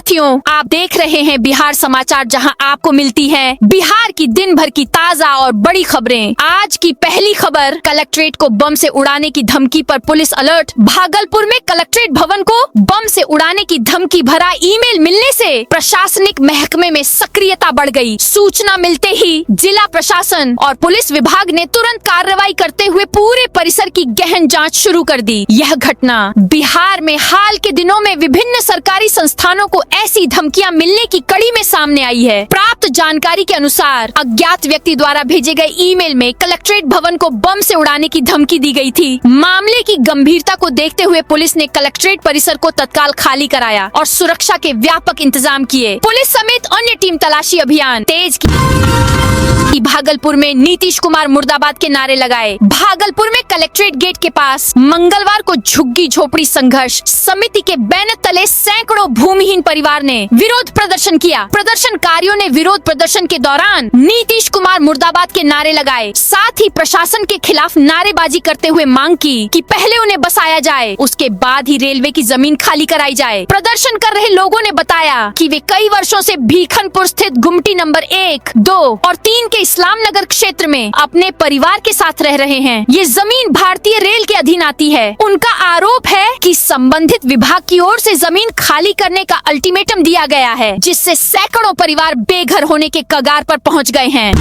साथियों, आप देख रहे हैं बिहार समाचार, जहां आपको मिलती है बिहार की दिन भर की ताजा और बड़ी खबरें। आज की पहली खबर, कलेक्ट्रेट को बम से उड़ाने की धमकी पर पुलिस अलर्ट। भागलपुर में कलेक्ट्रेट भवन को बम से उड़ाने की धमकी भरा ईमेल मिलने से प्रशासनिक महकमे में सक्रियता बढ़ गई। सूचना मिलते ही जिला प्रशासन और पुलिस विभाग ने तुरंत कार्रवाई करते हुए पूरे परिसर की गहन जांच शुरू कर दी। यह घटना बिहार में हाल के दिनों में विभिन्न सरकारी संस्थानों को ऐसी धमकियां मिलने की कड़ी में सामने आई है। प्राप्त जानकारी के अनुसार अज्ञात व्यक्ति द्वारा भेजे गए ईमेल में कलेक्ट्रेट भवन को बम से उड़ाने की धमकी दी गई थी। मामले की गंभीरता को देखते हुए पुलिस ने कलेक्ट्रेट परिसर को तत्काल खाली कराया और सुरक्षा के व्यापक इंतजाम किए। पुलिस समेत अन्य टीम तलाशी अभियान तेज की। भागलपुर में नीतीश कुमार मुर्दाबाद के नारे लगाए। भागलपुर में कलेक्ट्रेट गेट के पास मंगलवार को झुग्गी झोपड़ी संघर्ष समिति के बैनर तले सैकड़ों भूमिहीन परिवार ने विरोध प्रदर्शन किया। प्रदर्शनकारियों ने विरोध प्रदर्शन के दौरान नीतीश कुमार मुर्दाबाद के नारे लगाए। साथ ही प्रशासन के खिलाफ नारेबाजी करते हुए मांग की कि पहले उन्हें बसाया जाए, उसके बाद ही रेलवे की जमीन खाली कराई जाए। प्रदर्शन कर रहे लोगों ने बताया कि वे कई वर्षों से भीखनपुर स्थित गुमटी नंबर 1, 2 और 3 के इस्लाम नगर क्षेत्र में अपने परिवार के साथ रह रहे हैं। ये जमीन भारतीय रेल के अधीन आती है। उनका आरोप है कि संबंधित विभाग की ओर से जमीन खाली करने का अल्टीमेटम दिया गया है, जिससे सैकड़ों परिवार बेघर होने के कगार पर पहुंच गए हैं।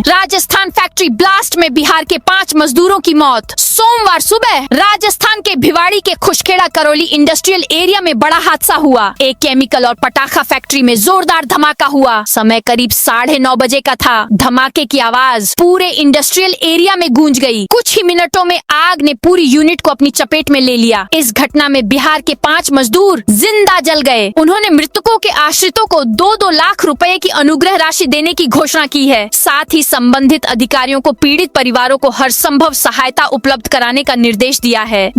राजस्थान फैक्ट्री ब्लास्ट में बिहार के 5 मजदूरों की मौत। सोमवार सुबह राजस्थान के भिवाड़ी के खुशखेड़ा करौली इंडस्ट्रियल एरिया में बड़ा हादसा हुआ। एक केमिकल और पटाखा फैक्ट्री में जोरदार धमाका हुआ। समय करीब 9:30 बजे का था। धमाके की आवाज पूरे इंडस्ट्रियल एरिया में गूंज गई। कुछ ही मिनटों में आग ने पूरी यूनिट को अपनी चपेट में ले लिया। इस घटना में बिहार के 5 मजदूर जिंदा जल गए। उन्होंने मृतकों के आश्रितों को 2-2 लाख रुपए की अनुग्रह राशि देने की घोषणा की है। साथ ही संबंधित अधिकारियों को पीड़ित परिवारों को हर संभव सहायता उपलब्ध कराने का निर्देश दिया है।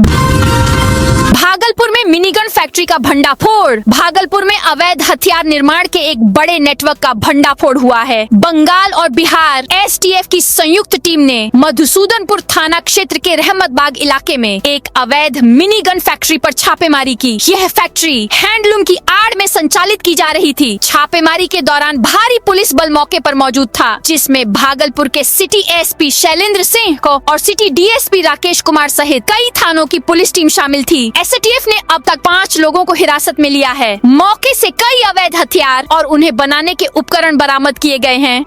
भागलपुर में मिनीगन फैक्ट्री का भंडाफोड़। भागलपुर में अवैध हथियार निर्माण के एक बड़े नेटवर्क का भंडाफोड़ हुआ है। बंगाल और बिहार एसटीएफ की संयुक्त टीम ने मधुसूदनपुर थाना क्षेत्र के रहमतबाग इलाके में एक अवैध मिनीगन फैक्ट्री पर छापेमारी की। यह फैक्ट्री हैंडलूम की आड़ में संचालित की जा रही थी। छापेमारी के दौरान भारी पुलिस बल मौके पर मौजूद था, जिसमें भागलपुर के सिटी एसपी शैलेंद्र सिंह को और सिटी डीएसपी राकेश कुमार सहित कई थानों की पुलिस टीम शामिल थी। एसटीएफ ने अब तक 5 लोगों को हिरासत में लिया है। मौके से कई अवैध हथियार और उन्हें बनाने के उपकरण बरामद किए गए हैं।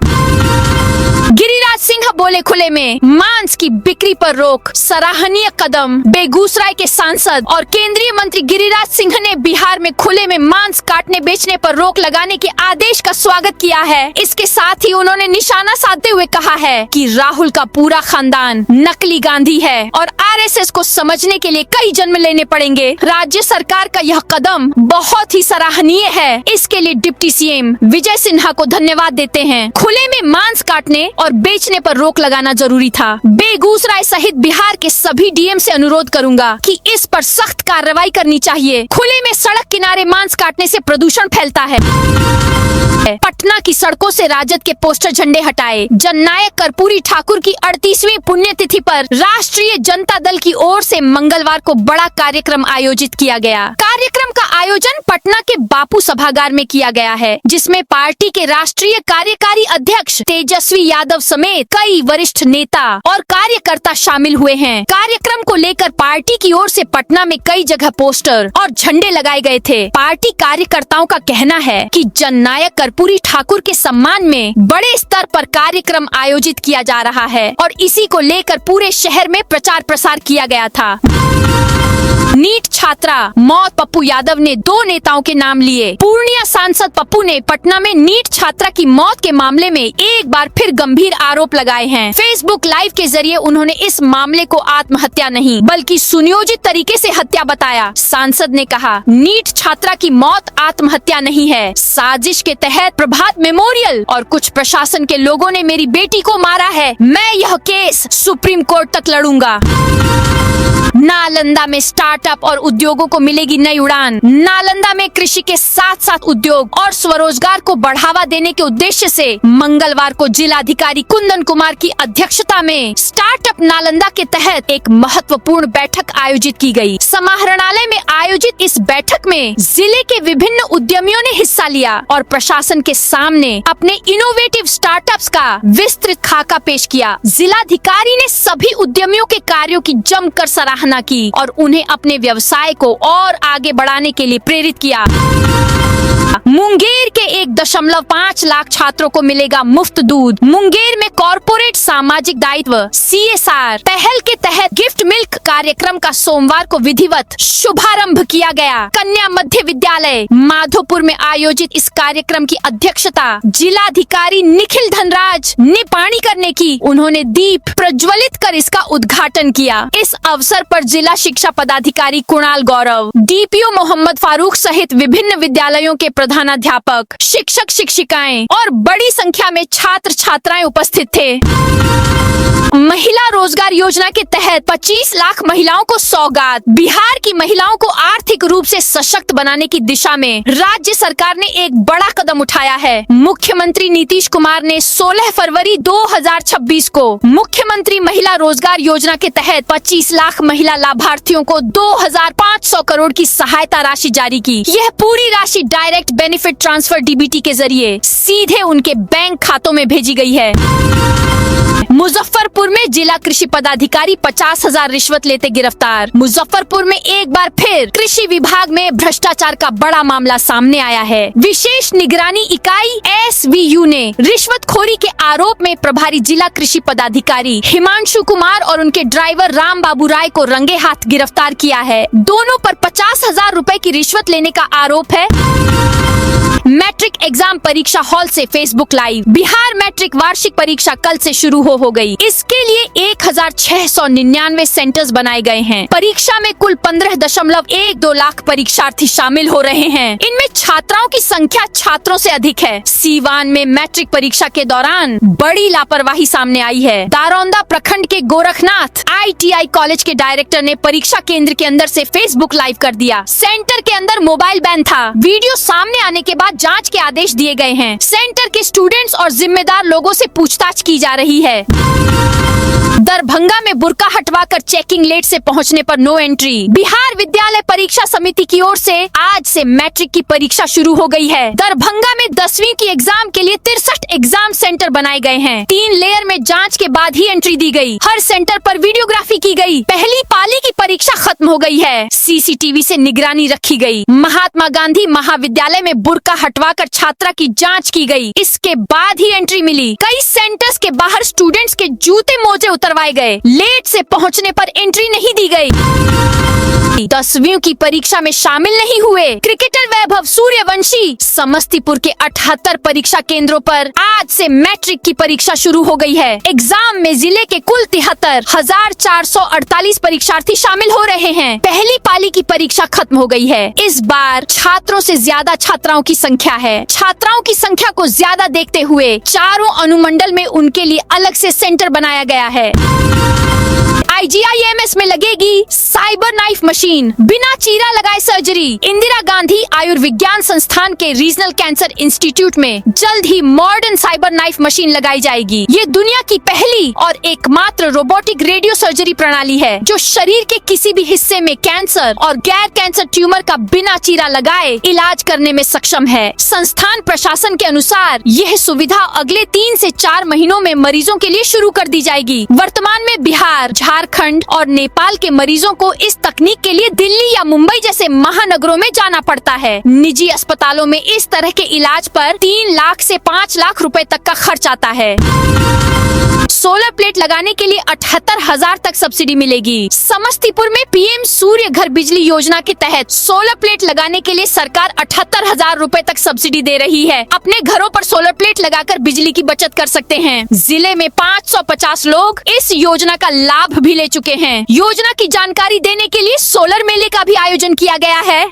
गिरिराज सिंह बोले खुले में, मांस की बिक्री पर रोक सराहनीय कदम। बेगूसराय के सांसद और केंद्रीय मंत्री गिरिराज सिंह ने बिहार में खुले में मांस काटने बेचने पर रोक लगाने के आदेश का स्वागत किया है। इसके साथ ही उन्होंने निशाना साधते हुए कहा है कि राहुल का पूरा खानदान नकली गांधी है और आरएसएस को समझने के लिए कई जन्म लेने पड़ेंगे। राज्य सरकार का यह कदम बहुत ही सराहनीय है। इसके लिए डिप्टी सीएम विजय सिन्हा को धन्यवाद देते हैं। खुले में मांस काटने और बेचने पर रोक लगाना जरूरी था। बेगूसराय सहित बिहार के सभी डीएम से अनुरोध करूंगा कि इस पर सख्त कार्रवाई करनी चाहिए। खुले में सड़क किनारे मांस काटने से प्रदूषण फैलता है। पटना की सड़कों से राजद के पोस्टर झंडे हटाए। जननायक कर्पूरी ठाकुर की 38वीं पुण्यतिथि पर राष्ट्रीय जनता दल की ओर से मंगलवार को बड़ा कार्यक्रम आयोजित किया गया। कार्यक्रम का आयोजन पटना के बापू सभागार में किया गया है, जिसमें पार्टी के राष्ट्रीय कार्यकारी अध्यक्ष तेजस्वी यादव समेत कई वरिष्ठ नेता और कार्यकर्ता शामिल हुए हैं। कार्यक्रम को लेकर पार्टी की ओर से पटना में कई जगह पोस्टर और झंडे लगाए गए थे। पार्टी कार्यकर्ताओं का कहना है कि जननायक कर्पूरी ठाकुर के सम्मान में बड़े स्तर पर कार्यक्रम आयोजित किया जा रहा है और इसी को लेकर पूरे शहर में प्रचार प्रसार किया गया था। नीट छात्रा मौत। पप्पू यादव ने 2 नेताओं के नाम लिए। पूर्णिया सांसद पप्पू ने पटना में नीट छात्रा की मौत के मामले में एक बार फिर गंभीर आरोप लगाए हैं। फेसबुक लाइव के जरिए उन्होंने इस मामले को आत्महत्या नहीं बल्कि सुनियोजित तरीके से हत्या बताया। सांसद ने कहा, नीट छात्रा की मौत आत्महत्या नहीं है, साजिश के तहत प्रभात मेमोरियल और कुछ प्रशासन के लोगों ने मेरी बेटी को मारा है। मैं यह केस सुप्रीम कोर्ट तक लड़ूंगा। नालंदा में स्टार्टअप स्टार्टअप और उद्योगों को मिलेगी नई उड़ान। नालंदा में कृषि के साथ साथ उद्योग और स्वरोजगार को बढ़ावा देने के उद्देश्य से मंगलवार को जिलाधिकारी कुंदन कुमार की अध्यक्षता में स्टार्टअप नालंदा के तहत एक महत्वपूर्ण बैठक आयोजित की गई। समाहरणालय में आयोजित इस बैठक में जिले के विभिन्न उद्यमियों ने हिस्सा लिया और प्रशासन के सामने अपने इनोवेटिव स्टार्टअप्स का विस्तृत खाका पेश किया। जिलाधिकारी ने सभी उद्यमियों के कार्यों की जमकर सराहना की और उन्हें अपने व्यवसाय को और आगे बढ़ाने के लिए प्रेरित किया। मुंगेर के 1.5 लाख छात्रों को मिलेगा मुफ्त दूध। मुंगेर में कॉर्पोरेट सामाजिक दायित्व CSR पहल के तहत गिफ्ट मिल्क कार्यक्रम का सोमवार को विधिवत शुभारंभ किया गया। कन्या मध्य विद्यालय माधोपुर में आयोजित इस कार्यक्रम की अध्यक्षता जिलाधिकारी निखिल धनराज ने पाणीकर ने की। उन्होंने दीप प्रज्वलित कर इसका उद्घाटन किया। इस अवसर पर जिला शिक्षा पदाधिकारी कुणाल गौरव, DPO मोहम्मद फारूक सहित विभिन्न विद्यालयों के प्रधानाध्यापक, शिक्षक शिक्षिकाएं और बड़ी संख्या में छात्र छात्राएं उपस्थित थे। महिला रोजगार योजना के तहत 25 लाख महिलाओं को सौगात। बिहार की महिलाओं को आर्थिक रूप से सशक्त बनाने की दिशा में राज्य सरकार ने एक बड़ा कदम उठाया है। मुख्यमंत्री नीतीश कुमार ने 16 फरवरी 2026 को मुख्यमंत्री महिला रोजगार योजना के तहत 25 लाख महिला लाभार्थियों को 2500 करोड़ की सहायता राशि जारी की। यह पूरी राशि डायरेक्ट बेनिफिट ट्रांसफर DBT के जरिए सीधे उनके बैंक खातों में भेजी गई है। मुजफ्फरपुर में जिला कृषि पदाधिकारी 50,000 रिश्वत लेते गिरफ्तार। मुजफ्फरपुर में एक बार फिर कृषि विभाग में भ्रष्टाचार का बड़ा मामला सामने आया है। विशेष निगरानी इकाई SVU ने रिश्वतखोरी के आरोप में प्रभारी जिला कृषि पदाधिकारी हिमांशु कुमार और उनके ड्राइवर राम बाबू राय को रंगे हाथ गिरफ्तार किया है। दोनों पर 50,000 रुपए की रिश्वत लेने का आरोप है। मैट्रिक एग्जाम परीक्षा हॉल से फेसबुक लाइव। बिहार मैट्रिक वार्षिक परीक्षा कल से शुरू हो गई। इसके लिए 1699 सेंटर्स बनाए गए हैं। परीक्षा में कुल 15.12 लाख परीक्षार्थी शामिल हो रहे हैं। इनमें छात्राओं की संख्या छात्रों से अधिक है। सीवान में मैट्रिक परीक्षा के दौरान बड़ी लापरवाही सामने आई है। दारोंदा प्रखंड के गोरखनाथ ITI कॉलेज के डायरेक्टर ने परीक्षा केंद्र के अंदर से फेसबुक लाइव कर दिया। सेंटर के अंदर मोबाइल बैन था। वीडियो सामने आने के बाद जांच के आदेश दिए गए हैं। सेंटर के स्टूडेंट्स और जिम्मेदार लोगों से पूछताछ की जा रही है। दरभंगा में बुर्का हटवाकर चेकिंग लेट से पहुंचने पर नो एंट्री। बिहार विद्यालय परीक्षा समिति की ओर से आज से मैट्रिक की परीक्षा शुरू हो गई है। दरभंगा में 10वीं की एग्जाम के लिए 63 एग्जाम सेंटर बनाए गए हैं। 3 लेयर में जांच के बाद ही एंट्री दी गई। हर सेंटर पर वीडियोग्राफी की गई। पहली पाली की परीक्षा खत्म हो गई है। CCTV से निगरानी रखी गई। महात्मा गांधी महाविद्यालय में बुर्का हटवाकर छात्रा की जाँच की गयी। इसके बाद ही एंट्री मिली। कई सेंटर्स के बाहर स्टूडेंट्स के जूते मोजे उतरवाए गए। लेट से पहुंचने पर एंट्री नहीं दी गई। 10वीं की परीक्षा में शामिल नहीं हुए क्रिकेटर वैभव सूर्यवंशी। समस्तीपुर के 78 परीक्षा केंद्रों पर आज से मैट्रिक की परीक्षा शुरू हो गई है। एग्जाम में जिले के कुल 73,448 परीक्षार्थी शामिल हो रहे हैं। पहली पाली की परीक्षा खत्म हो गई है। इस बार छात्रों से ज्यादा छात्राओं की संख्या है। छात्राओं की संख्या को ज्यादा देखते हुए चारों अनुमंडल में उनके लिए अलग से सेंटर बनाया गया है। IGIMS में लगेगी साइबर नाइफ मशीन। बिना चीरा लगाए सर्जरी। इंदिरा गांधी आयुर्विज्ञान संस्थान के रीजनल कैंसर इंस्टीट्यूट में जल्द ही मॉडर्न साइबर नाइफ मशीन लगाई जाएगी। ये दुनिया की पहली और एकमात्र रोबोटिक रेडियो सर्जरी प्रणाली है जो शरीर के किसी भी हिस्से में कैंसर और गैर कैंसर ट्यूमर का बिना चीरा लगाए इलाज करने में सक्षम है। संस्थान प्रशासन के अनुसार यह सुविधा अगले 3 से 4 महीनों में मरीजों के लिए शुरू कर दी जाएगी। वर्तमान में बिहार, झारखंड और नेपाल के मरीजों को इस तकनीक के लिए दिल्ली या मुंबई जैसे महानगरों में जाना पड़ता है। निजी अस्पतालों में इस तरह के इलाज पर 3 लाख से 5 लाख रुपए तक का खर्च आता है। सोलर प्लेट लगाने के लिए 78,000 तक सब्सिडी मिलेगी। समस्तीपुर में PM सूर्य घर बिजली योजना के तहत सोलर प्लेट लगाने के लिए सरकार 78,000 रुपए तक सब्सिडी दे रही है। अपने घरों पर सोलर प्लेट लगाकर बिजली की बचत कर सकते हैं। जिले में 550 लोग इस योजना का लाभ भी ले चुके हैं। योजना की जानकारी देने के लिए सोलर मेले का भी आयोजन किया गया है।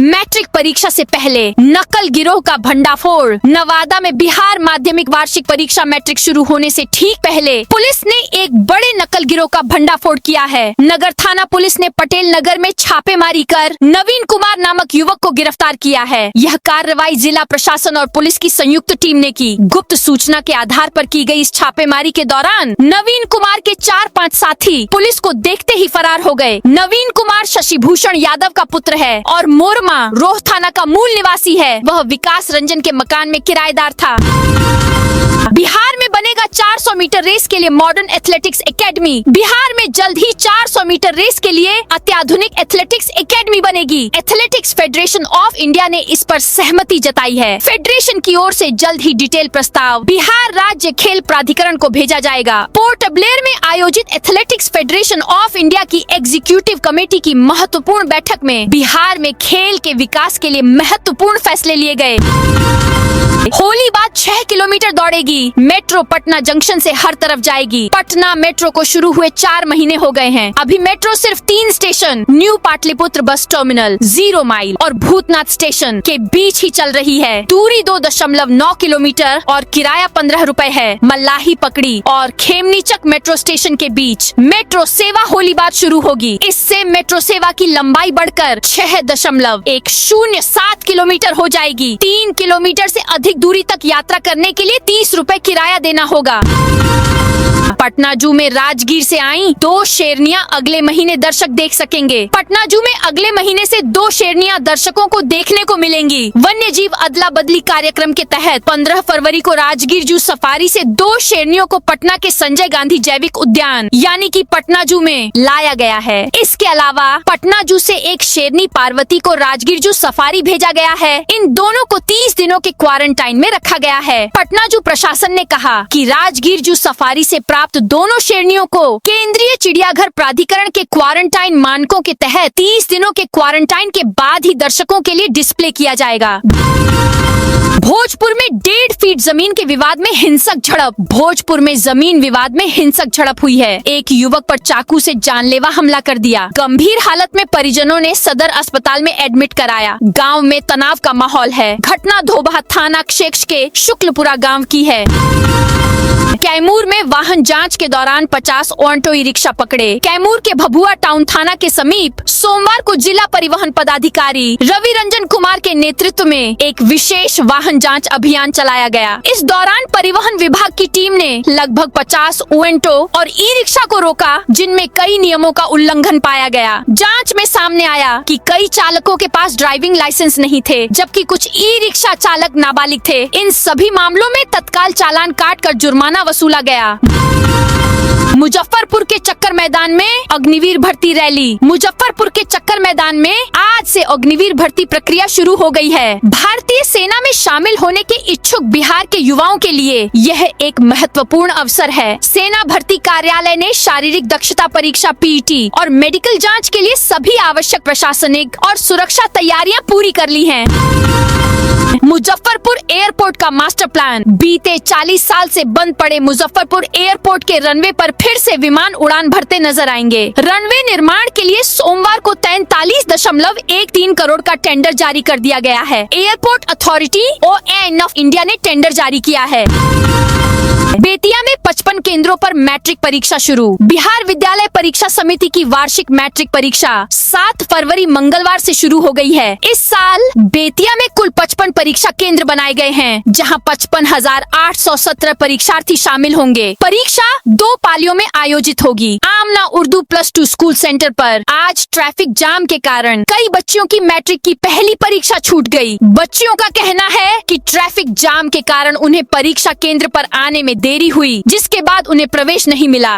मैट्रिक परीक्षा से पहले नकल गिरोह का भंडाफोड़। नवादा में बिहार माध्यमिक वार्षिक परीक्षा मैट्रिक शुरू होने से ठीक पहले पुलिस ने एक बड़े नकल गिरोह का भंडाफोड़ किया है। नगर थाना पुलिस ने पटेल नगर में छापेमारी कर नवीन कुमार नामक युवक को गिरफ्तार किया है। यह कार्रवाई जिला प्रशासन और पुलिस की संयुक्त टीम ने की। गुप्त सूचना के आधार पर की गई इस छापेमारी के दौरान नवीन कुमार के 4-5 साथी पुलिस को देखते ही फरार हो गए। नवीन कुमार शशिभूषण यादव का पुत्र है और मोरमा रोह थाना का मूल निवासी है। वह विकास रंजन के मकान में किराएदार था। बिहार में बनेगा 400 मीटर रेस के लिए मॉडर्न एथलेटिक्स एकेडमी। बिहार में जल्द ही 400 मीटर रेस के लिए अत्याधुनिक एथलेटिक्स एकेडमी बनेगी। एथलेटिक्स फेडरेशन ऑफ इंडिया ने इस पर सहमति जताई है। फेडरेशन की ओर से जल्द ही डिटेल प्रस्ताव बिहार राज्य खेल प्राधिकरण को भेजा जाएगा। पोर्ट ब्लेयर में आयोजित एथलेटिक्स फेडरेशन ऑफ इंडिया की एग्जीक्यूटिव कमेटी की महत्वपूर्ण बैठक में बिहार में खेल के विकास के लिए महत्वपूर्ण फैसले लिए गए। होली बाद 6 किलोमीटर दौड़ेगी। मेट्रो पटना जंक्शन से हर तरफ जाएगी। पटना मेट्रो को शुरू हुए 4 महीने हो गए हैं। अभी मेट्रो सिर्फ 3 station new Pataliputra bus terminal, 0 mile और भूतनाथ स्टेशन के बीच ही चल रही है। दूरी 2.9 किलोमीटर और किराया 15 रुपए है। मल्लाही पकड़ी और खेमनीचक मेट्रो स्टेशन के बीच मेट्रो सेवा होली बाद शुरू होगी। इससे मेट्रो सेवा की लंबाई बढ़कर 6.107 किलोमीटर हो जाएगी। 3 किलोमीटर से अधिक दूरी तक यात्रा करने के लिए 30 रुपए किराया देना होगा। पटना जू में राजगीर से आई 2 शेरनियां अगले महीने दर्शक देख सकेंगे। पटना जू में अगले महीने से 2 शेरनियां दर्शकों को देखने को मिलेंगी। वन्य जीव अदला बदली कार्यक्रम के तहत 15 फरवरी को राजगीर जू सफारी से 2 शेरनियों को पटना के संजय गांधी जैविक उद्यान यानी कि पटना जू में लाया गया है। इसके अलावा पटना जू से एक शेरनी पार्वती को राजगीर जू सफारी भेजा गया है। इन दोनों को 30 दिनों के क्वारंटाइन में रखा गया है। पटना जू प्रशासन ने कहा कि राजगीर जू सफारी से प्राप्त दोनों शेरनियों को केंद्रीय चिड़ियाघर प्राधिकरण के क्वारंटाइन मानकों के तहत 30 दिनों के क्वारंटाइन के बाद ही दर्शकों के लिए डिस्प्ले किया जाएगा। भोजपुर में 1.5 फीट जमीन के विवाद में हिंसक झड़प। भोजपुर में जमीन विवाद में हिंसक झड़प हुई है। एक युवक पर चाकू से जानलेवा हमला कर दिया। गंभीर हालत में परिजनों ने सदर अस्पताल में एडमिट कराया। गांव में तनाव का माहौल है। घटना धोबा थाना क्षेत्र के शुक्लपुरा गांव की है। कैमूर में वाहन जांच के दौरान 50 ऑटो ई रिक्शा पकड़े। कैमूर के भभुआ टाउन थाना के समीप सोमवार को जिला परिवहन पदाधिकारी रवि रंजन कुमार के नेतृत्व में एक विशेष वाहन जांच अभियान चलाया गया। इस दौरान परिवहन विभाग की टीम ने लगभग 50 ऑटो और ई रिक्शा को रोका, जिनमें कई नियमों का उल्लंघन पाया गया। जाँच में सामने आया कि कई चालकों के पास ड्राइविंग लाइसेंस नहीं थे, जबकि कुछ ई रिक्शा चालक नाबालिग थे। इन सभी मामलों में तत्काल चालान काट कर जुर्माना वसूला गया। मुजफ्फरपुर के चक्कर मैदान में अग्निवीर भर्ती रैली। मुजफ्फरपुर के चक्कर मैदान में आज से अग्निवीर भर्ती प्रक्रिया शुरू हो गई है। भारतीय सेना में शामिल होने के इच्छुक बिहार के युवाओं के लिए यह एक महत्वपूर्ण अवसर है। सेना भर्ती कार्यालय ने शारीरिक दक्षता परीक्षा पीईटी और मेडिकल जांच के लिए सभी आवश्यक प्रशासनिक और सुरक्षा तैयारियां पूरी कर ली हैं। मुजफ्फरपुर एयरपोर्ट का मास्टर प्लान। बीते 40 साल से बंद पड़े मुजफ्फरपुर एयरपोर्ट के रनवे पर फिर से विमान उड़ान भरते नजर आएंगे। रनवे निर्माण के लिए सोमवार को 43.13 करोड़ का टेंडर जारी कर दिया गया है। Airport authority OAN of India ने टेंडर जारी किया है। बेतिया में 55 केंद्रों पर मैट्रिक परीक्षा शुरू। बिहार विद्यालय परीक्षा समिति की वार्षिक मैट्रिक परीक्षा 7 फरवरी मंगलवार से शुरू हो गई है। इस साल बेतिया में कुल 55 परीक्षा केंद्र बनाए गए हैं, जहां 55,817 परीक्षार्थी शामिल होंगे। परीक्षा 2 पालियों में आयोजित होगी। आमना उर्दू +2 स्कूल सेंटर पर आज ट्रैफिक जाम के कारण कई बच्चियों की मैट्रिक की पहली परीक्षा छूट गई। बच्चियों का कहना है कि ट्रैफिक जाम के कारण उन्हें परीक्षा केंद्र पर आने में देरी हुई, जिसके बाद उन्हें प्रवेश नहीं मिला।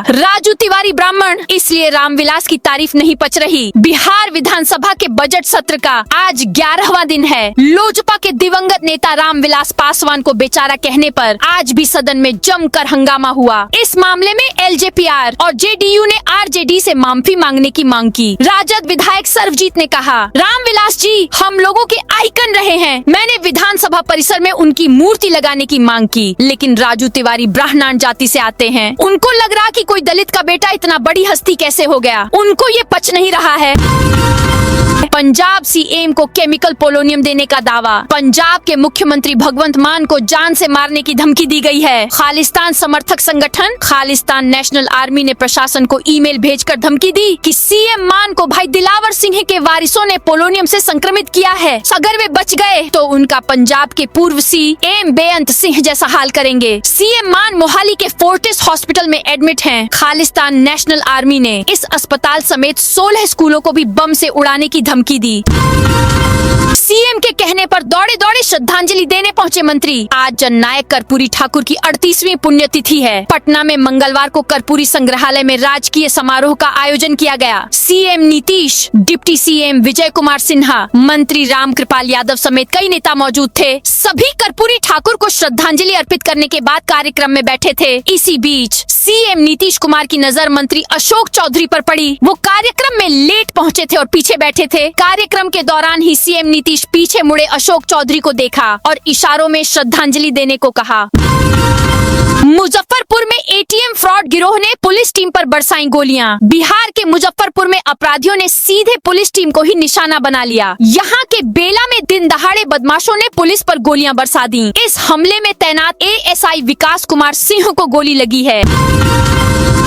राजू तिवारी ब्राह्मण, इसलिए रामविलास की तारीफ नहीं पच रही। बिहार विधानसभा के बजट सत्र का आज 11वां दिन है। लोजपा के दिवंगत नेता रामविलास पासवान को बेचारा कहने पर आज भी सदन में जमकर हंगामा हुआ। इस मामले में LJPR और JDU ने RJD से माफी मांगने की मांग की। राजद विधायक सर्वजीत ने कहा, रामविलास जी हम लोगों के आइकन रहे हैं। मैंने विधानसभा परिसर में उनकी मूर्ति लगाने की मांग की, लेकिन राजू तिवारी ब्राह्मण जाति से आते हैं। उनको लग रहा कि कोई दलित का बेटा इतना बड़ी हस्ती कैसे हो गया। उनको ये पच नहीं रहा है। पंजाब सीएम को केमिकल पोलोनियम देने का दावा। पंजाब के मुख्यमंत्री भगवंत मान को जान से मारने की धमकी दी गई है। खालिस्तान समर्थक संगठन खालिस्तान नेशनल आर्मी ने प्रशासन को ईमेल भेजकर धमकी दी कि सीएम मान को भाई दिलावर सिंह के वारिसों ने पोलोनियम से संक्रमित किया है। अगर वे बच गए तो उनका पंजाब के पूर्व सीएम बेअंत सिंह जैसा हाल करेंगे। सीएम मान मोहाली के फोर्टिस हॉस्पिटल में एडमिट हैं। खालिस्तान नेशनल आर्मी ने इस अस्पताल समेत 16 स्कूलों को भी बम से उड़ाने की धमकी दी। सीएम के कहने पर दौड़े दौड़े श्रद्धांजलि देने पहुंचे मंत्री। आज जननायक कर्पूरी ठाकुर की 38वीं पुण्यतिथि है। पटना में मंगलवार को कर्पूरी संग्रहालय में राजकीय समारोह का आयोजन किया गया। CM Nitish, deputy CM Vijay Kumar Sinha, मंत्री रामकृपाल यादव समेत कई नेता मौजूद थे। सभी कर्पूरी ठाकुर को श्रद्धांजलि अर्पित करने के बाद कार्यक्रम में बैठे थे। इसी बीच सीएम नीतीश कुमार की नजर मंत्री अशोक चौधरी पर पड़ी। वो कार्यक्रम में लेट पहुंचे थे और पीछे बैठे थे। कार्यक्रम के दौरान ही सीएम नीतीश पीछे मुड़े अशोक चौधरी को देखा और इशारों में श्रद्धांजलि देने को कहा। मुजफ्फरपुर में एटीएम फ्रॉड गिरोह ने पुलिस टीम पर बरसाई गोलियां। बिहार के मुजफ्फरपुर में अपराधियों ने सीधे पुलिस टीम को ही निशाना बना लिया। यहाँ के बेला में दिन दहाड़े बदमाशों ने पुलिस पर गोलियां बरसा दी। इस हमले में तैनात एएसआई विकास कुमार सिंह को गोली लगी है।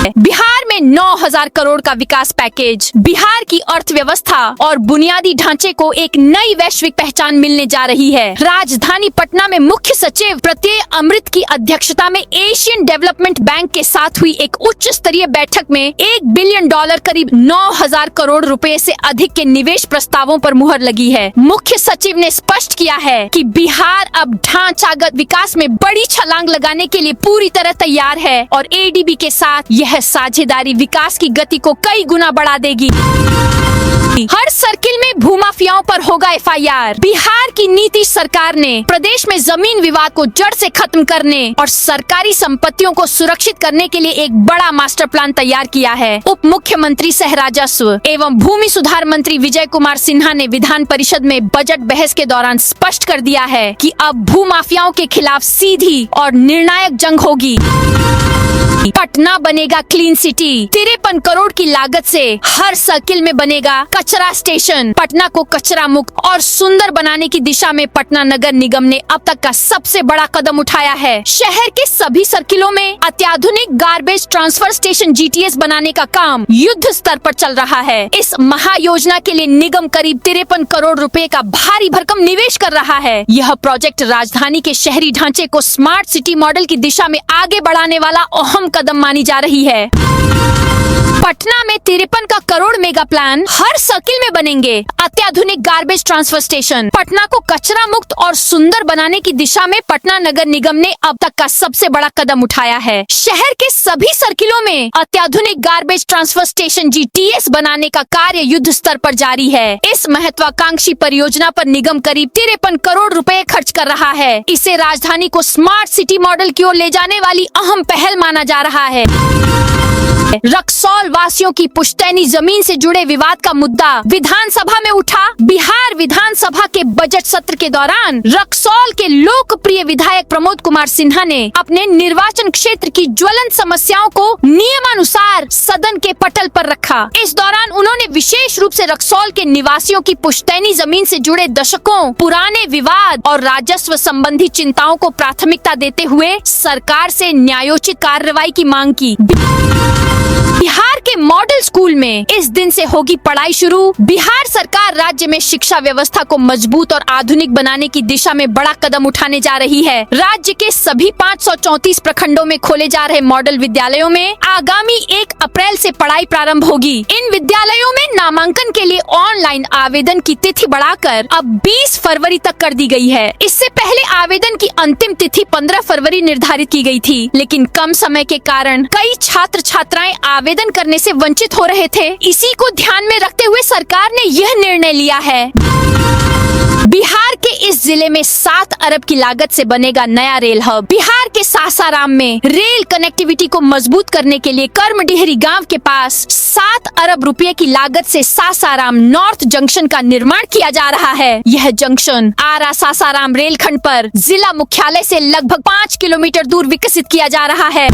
बिहार में 9,000 करोड़ का विकास पैकेज। बिहार की अर्थव्यवस्था और बुनियादी ढांचे को एक नई वैश्विक पहचान मिलने जा रही है। राजधानी पटना में मुख्य सचिव प्रत्यय अमृत की अध्यक्षता में एशियन डेवलपमेंट बैंक के साथ हुई एक उच्च स्तरीय बैठक में $1 बिलियन करीब 9,000 करोड़ रुपए से अधिक के निवेश प्रस्तावों पर मुहर लगी है। मुख्य सचिव ने स्पष्ट किया है कि बिहार अब ढांचागत विकास में बड़ी छलांग लगाने के लिए पूरी तरह तैयार है और एडीबी के साथ यह साझेदारी विकास की गति को कई गुना बढ़ा देगी। हर सर्किल में भूमाफियाओं पर होगा एफआईआर। बिहार की नीतीश सरकार ने प्रदेश में जमीन विवाद को जड़ से खत्म करने और सरकारी संपत्तियों को सुरक्षित करने के लिए एक बड़ा मास्टर प्लान तैयार किया है। उप मुख्यमंत्री सह राजस्व एवं भूमि सुधार मंत्री विजय कुमार सिन्हा ने विधान परिषद में बजट बहस के दौरान स्पष्ट कर दिया है कि अब भूमाफियाओं के खिलाफ सीधी और निर्णायक जंग होगी। पटना बनेगा क्लीन सिटी। 53 करोड़ की लागत से हर सर्किल में बनेगा कचरा स्टेशन। पटना को कचरा मुक्त और सुंदर बनाने की दिशा में पटना नगर निगम ने अब तक का सबसे बड़ा कदम उठाया है। शहर के सभी सर्किलों में अत्याधुनिक गार्बेज ट्रांसफर स्टेशन जीटीएस बनाने का काम युद्ध स्तर पर चल रहा है। इस महायोजना के लिए निगम करीब 53 करोड़ रुपए का भारी भरकम निवेश कर रहा है। यह प्रोजेक्ट राजधानी के शहरी ढांचे को स्मार्ट सिटी मॉडल की दिशा में आगे बढ़ाने वाला अहम कदम मानी जा रही है। पटना में 53 करोड़ मेगा प्लान। हर सर्किल में बनेंगे अत्याधुनिक गार्बेज ट्रांसफर स्टेशन। पटना को कचरा मुक्त और सुंदर बनाने की दिशा में पटना नगर निगम ने अब तक का सबसे बड़ा कदम उठाया है। शहर के सभी सर्किलों में अत्याधुनिक गार्बेज ट्रांसफर स्टेशन जीटीएस बनाने का कार्य युद्ध स्तर पर जारी है। इस महत्वाकांक्षी परियोजना पर निगम करीब 53 करोड़ रुपए खर्च कर रहा है। इसे राजधानी को स्मार्ट सिटी मॉडल की ओर ले जाने वाली अहम पहल माना जा रहा है। रक्सौल वासियों की पुश्तैनी जमीन से जुड़े विवाद का मुद्दा विधानसभा में उठा। बिहार विधानसभा के बजट सत्र के दौरान रक्सौल के लोकप्रिय विधायक प्रमोद कुमार सिन्हा ने अपने निर्वाचन क्षेत्र की ज्वलंत समस्याओं को नियमानुसार सदन के पटल पर रखा। इस दौरान उन्होंने विशेष रूप से रक्सौल के निवासियों की पुश्तैनी जमीन से जुड़े दशकों पुराने विवाद और राजस्व संबंधी चिंताओं को प्राथमिकता देते हुए सरकार से न्यायोचित कार्रवाई की मांग की। बिहार के मॉडल स्कूल में इस दिन से होगी पढ़ाई शुरू। बिहार सरकार राज्य में शिक्षा व्यवस्था को मजबूत और आधुनिक बनाने की दिशा में बड़ा कदम उठाने जा रही है। राज्य के सभी 534 प्रखंडों में खोले जा रहे मॉडल विद्यालयों में आगामी 1 अप्रैल से पढ़ाई प्रारंभ होगी। इन विद्यालयों में नामांकन के लिए ऑनलाइन आवेदन की तिथि बढ़ाकर अब 20 फरवरी तक कर दी गई है। इससे पहले आवेदन की अंतिम तिथि 15 फरवरी निर्धारित की गई थी, लेकिन कम समय के कारण कई छात्र छात्राएं आवेदन करने से वंचित हो रहे थे। इसी को ध्यान में रखते हुए सरकार ने यह निर्णय लिया है। बिहार के इस जिले में 7 अरब की लागत से बनेगा नया रेल हब। बिहार के सासाराम में रेल कनेक्टिविटी को मजबूत करने के लिए कर्मडिहरी गांव के पास 7 अरब रुपए की लागत से सासाराम नॉर्थ जंक्शन का निर्माण किया जा रहा है। यह जंक्शन आरा सासाराम रेलखंड पर जिला मुख्यालय से लगभग 5 किलोमीटर दूर विकसित किया जा रहा है।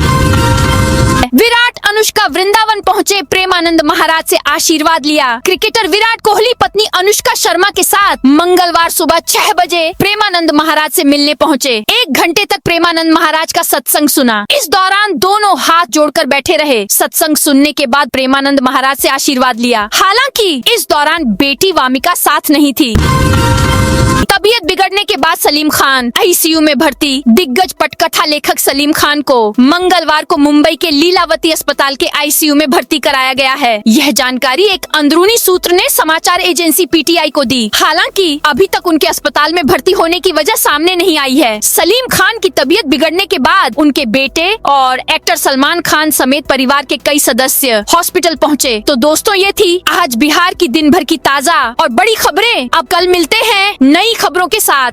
विराट अनुष्का वृंदावन पहुंचे, प्रेमानंद महाराज से आशीर्वाद लिया। क्रिकेटर विराट कोहली पत्नी अनुष्का शर्मा के साथ मंगलवार सुबह 6 बजे प्रेमानंद महाराज से मिलने पहुंचे। 1 घंटे तक प्रेमानंद महाराज का सत्संग सुना। इस दौरान दोनों हाथ जोड़कर बैठे रहे। सत्संग सुनने के बाद प्रेमानंद महाराज से आशीर्वाद लिया। हालांकि इस दौरान बेटी वामिका साथ नहीं थी। तबीयत बिगड़ने के बाद सलीम खान आईसीयू में भर्ती। दिग्गज पटकथा लेखक सलीम खान को मंगलवार को मुंबई के लीलावती अस्पताल के आईसीयू में भर्ती कराया गया है। यह जानकारी एक अंदरूनी सूत्र ने समाचार एजेंसी पीटीआई को दी। हालांकि अभी तक उनके अस्पताल में भर्ती होने की वजह सामने नहीं आई है। सलीम खान की तबीयत बिगड़ने के बाद उनके बेटे और एक्टर सलमान खान समेत परिवार के कई सदस्य हॉस्पिटल पहुँचे। तो दोस्तों, ये थी आज बिहार की दिन भर की ताजा और बड़ी खबरें। अब कल मिलते हैं नई खबरों के साथ।